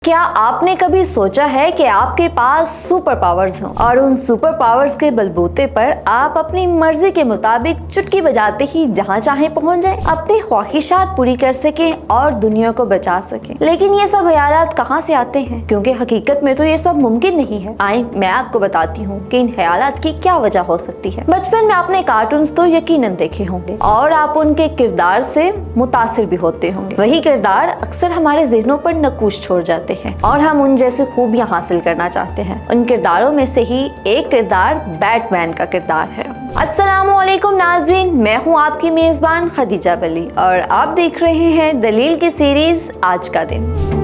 क्या आपने कभी सोचा है कि आपके पास सुपर पावर्स हों और उन सुपर पावर्स के बलबूते पर आप अपनी मर्जी के मुताबिक चुटकी बजाते ही जहां चाहें पहुंच जाएं, अपनी ख्वाहिशात पूरी कर सकें और दुनिया को बचा सकें। लेकिन ये सब ख्यालात कहां से आते हैं, क्योंकि हकीकत में तो ये सब मुमकिन नहीं है। आए मैं आपको बताती हूँ कि इन ख्यालात की क्या वजह हो सकती है। बचपन में आपने कार्टून्स तो यकीनन देखे होंगे और आप उनके किरदार से मुतासिर भी होते होंगे। वही किरदार अक्सर हमारे ज़हनों पर नकूश छोड़ जाते हैं और हम उन जैसी खूबियां हासिल करना चाहते हैं। उन किरदारों में से ही एक किरदार बैटमैन का किरदार है। अस्सलामुअलैकुम नाज़रीन, मैं हूं आपकी मेज़बान खदीजा बली और आप देख रहे हैं दलील की सीरीज आज का दिन।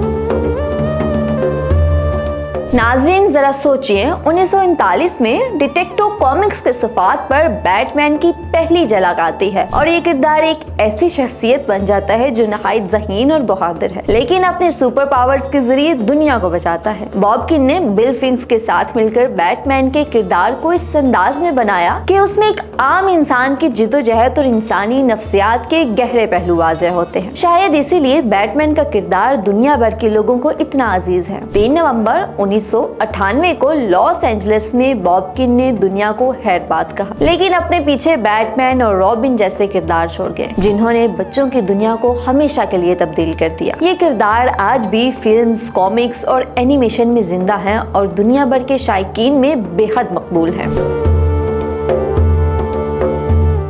नाज़रीन जरा सोचिए, 1939 में डिटेक्टिव कॉमिक्स के सफ़ात पर बैटमैन की पहली झलक आती है और ये किरदार एक ऐसी शख्सियत बन जाता है जो नहायत ज़हीन और बहादुर है, लेकिन अपने सुपर पावर्स के जरिए दुनिया को बचाता है। बॉब किन ने बिल फिंक्स के साथ मिलकर बैटमैन के किरदार को इस अंदाज में बनाया कि उसमें एक आम इंसान की जिद्दोजहद और इंसानी नफ्सियात के गहरे पहलू वाज़ेह होते हैं। शायद इसीलिए बैटमैन का किरदार दुनिया भर के लोगों को इतना अजीज है। 3 नवंबर 1998 को लॉस एंजलिस में बॉब किन ने दुनिया को हैरबाद कहा, लेकिन अपने पीछे बैटमैन और रॉबिन जैसे किरदार छोड़ गए जिन्होंने बच्चों की दुनिया को हमेशा के लिए तब्दील कर दिया। ये किरदार आज भी फिल्म्स, कॉमिक्स और एनिमेशन में जिंदा हैं और दुनिया भर के शायकीन में बेहद मकबूल हैं।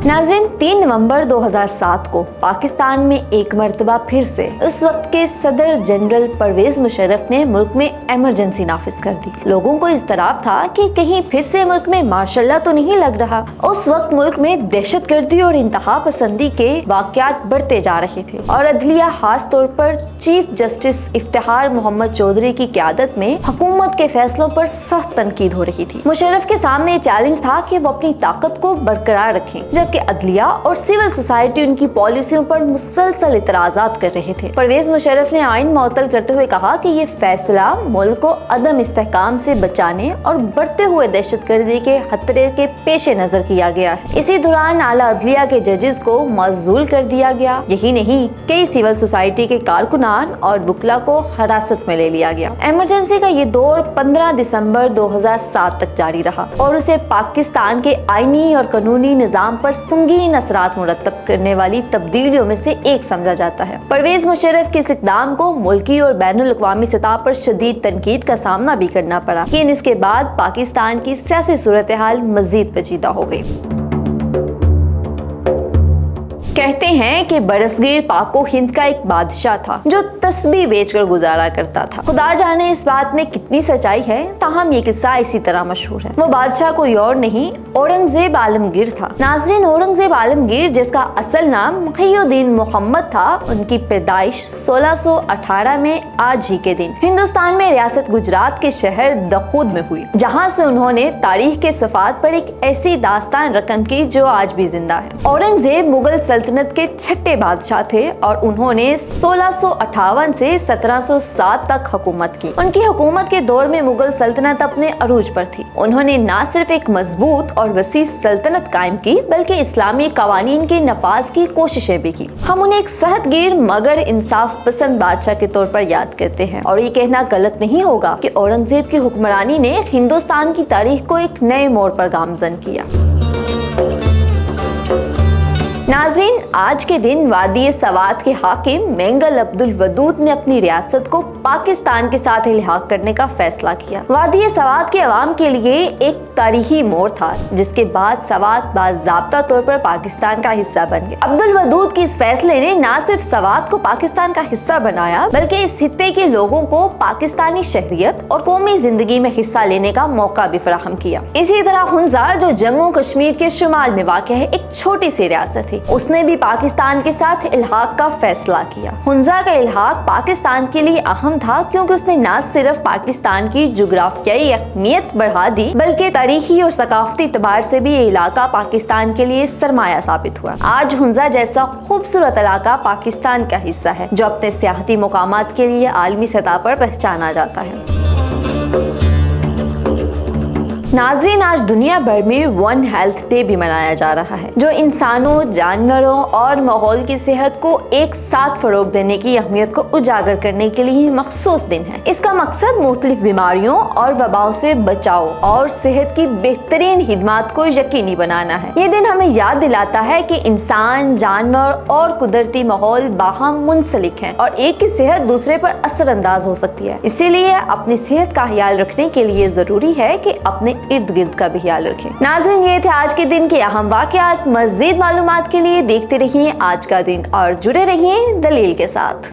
नाज़रीन, 3 नवंबर 2007 को पाकिस्तान में एक मर्तबा फिर से उस वक्त के सदर जनरल परवेज मुशर्रफ ने मुल्क में इमरजेंसी नाफिज कर दी। लोगों को इज़्तिराब था कि कहीं फिर से मुल्क में मार्शल तो नहीं लग रहा। उस वक्त मुल्क में दहशतगर्दी और इंतहा पसंदी के वाक़यात बढ़ते जा रहे थे और अदलिया खास तौर पर चीफ जस्टिस इफ्तिखार मोहम्मद चौधरी की क़यादत में हुकूमत के फैसलों पर सख्त तनकीद हो रही थी। मुशर्रफ के सामने चैलेंज था कि वो अपनी ताकत को बरकरार रखें, जबकि अदलिया और सिविल सोसाइटी उनकी पॉलिसियों पर मुसलसल इतराज़ात कर रहे थे। परवेज मुशर्रफ ने आइन मुअत्तल करते हुए कहा कि ये फैसला मुल्क को अदम इस्तेहकाम से बचाने और बढ़ते हुए दहशतगर्दी के खतरे के पेश नजर किया गया है। इसी दौरान आला अदलिया के जजेस को मअज़ूल कर दिया गया। यही नहीं, कई सिविल सोसाइटी के कारकुनान और वकला को हिरासत में ले लिया गया। इमरजेंसी का ये दौर 15 दिसंबर 2007 तक जारी रहा और उसे पाकिस्तान के आईनी और कानूनी निज़ाम पर संगीन असरात मुरतब करने वाली तब्दीलियों में से एक समझा जाता है। परवेज मुशर्रफ के इस इक़दाम को मुल्की और बैनुल अक़वामी सतह पर शदीद तनकीद का सामना भी करना पड़ा, लेकिन इसके बाद पाकिस्तान की सियासी सूरत हाल मज़ीद पेचीदा हो गई। कहते हैं कि बरसगीर पाको हिंद का एक बादशाह था जो तस्बीह बेचकर गुजारा करता था। खुदा जाने इस बात में कितनी सच्चाई है, ताहम ये किस्सा इसी तरह मशहूर है। वो बादशाह कोई और नहीं, औरंगजेब आलमगीर था। नाज़रीन, औरंगजेब आलमगीर, जिसका असल नाम मुहिउद्दीन मोहम्मद था, उनकी पैदाइश 1618 में आज ही के दिन हिंदुस्तान में रियासत गुजरात के शहर दखूद में हुई, जहाँ से उन्होंने तारीख के सफ़ात पर एक ऐसी दास्तान रकम की जो आज भी जिंदा है। औरंगजेब मुगल सल्तनत के छठे बादशाह थे और उन्होंने 1658 से 1707 तक हुकूमत की। उनकी हुकूमत के दौर में मुगल सल्तनत अपने अरूज पर थी। उन्होंने न सिर्फ एक मजबूत और वसी सल्तनत कायम की, बल्कि इस्लामी कवानीन के नफाज की कोशिशें भी की। हम उन्हें एक सेहतगीर मगर इंसाफ पसंद बादशाह के तौर पर याद करते हैं और ये कहना गलत नहीं होगा कि औरंगजेब की हुक्मरानी ने हिंदुस्तान की तारीख को एक नए मोड़ पर गामजन किया। नाज़रीन, आज के दिन वादी सवात के हाकिम मेंगल अब्दुल वदूद ने अपनी रियासत को पाकिस्तान के साथ इल्हाक करने का फैसला किया। वादी सवात के अवाम के लिए एक तारीखी मोड़ था, जिसके बाद सवात बाज़ाब्ता तौर पर पाकिस्तान का हिस्सा बन गया। अब्दुल वदूद के इस फैसले ने न सिर्फ सवात को पाकिस्तान का हिस्सा बनाया, बल्कि इस खित्ते के लोगों को पाकिस्तानी शहरियत और कौमी जिंदगी में हिस्सा लेने का मौका भी फराहम किया। इसी तरह हुंजा, जो जम्मू कश्मीर के शुमाल में वाक़ है, एक छोटी सी रियासत थी, उसने भी पाकिस्तान के साथ इल्हाक का फैसला किया। हुंजा का इल्हाक पाकिस्तान के लिए अहम था क्योंकि उसने न सिर्फ पाकिस्तान की जुग्राफियाई अहमियत बढ़ा दी, बल्कि तारीखी और सकाफती एतबार से भी ये इलाका पाकिस्तान के लिए सरमाया साबित हुआ। आज हुंजा जैसा खूबसूरत इलाका पाकिस्तान का हिस्सा है, जो अपने सियाहती मुकामात के लिए आलमी सतह पर पहचाना जाता है। नाज़रीन, आज दुनिया भर में वन हेल्थ डे भी मनाया जा रहा है, जो इंसानों, जानवरों और माहौल की सेहत को एक साथ फरोग देने की अहमियत को उजागर करने के लिए मखसूस दिन है। इसका मकसद मुख्तलिफ बीमारियों और वबाओं से बचाव और सेहत की बेहतरीन खिदमत को यकीनी बनाना है। ये दिन हमें याद दिलाता है कि इंसान, जानवर और कुदरती माहौल बाहम मुंसलिक हैं और एक की सेहत दूसरे पर असरअंदाज हो सकती है। इसीलिए अपनी सेहत का ख्याल रखने के लिए जरूरी है कि अपने इर्द गिर्द का भी ख्याल रखें। नाज़रीन, ये थे आज के दिन के अहम वाक़यात। मज़ीद मालूमात के लिए देखते रहिए आज का दिन और जुड़े रहिए दलील के साथ।